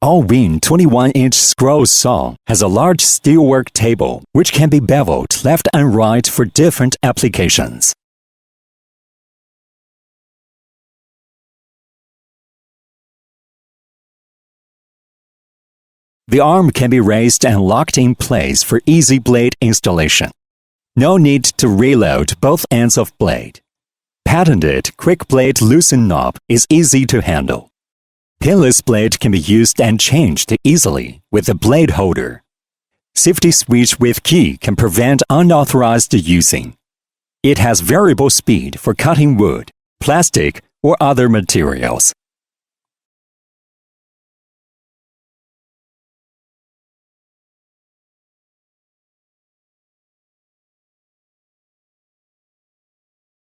Allwin 21-inch scroll saw has a large steelwork table which can be beveled left and right for different applications. The arm can be raised and locked in place for easy blade installation. No need to reload both ends of blade. Patented quick blade loosen knob is easy to handle. Pinless blade can be used and changed easily with a blade holder. Safety switch with key can prevent unauthorized using. It has variable speed for cutting wood, plastic, or other materials.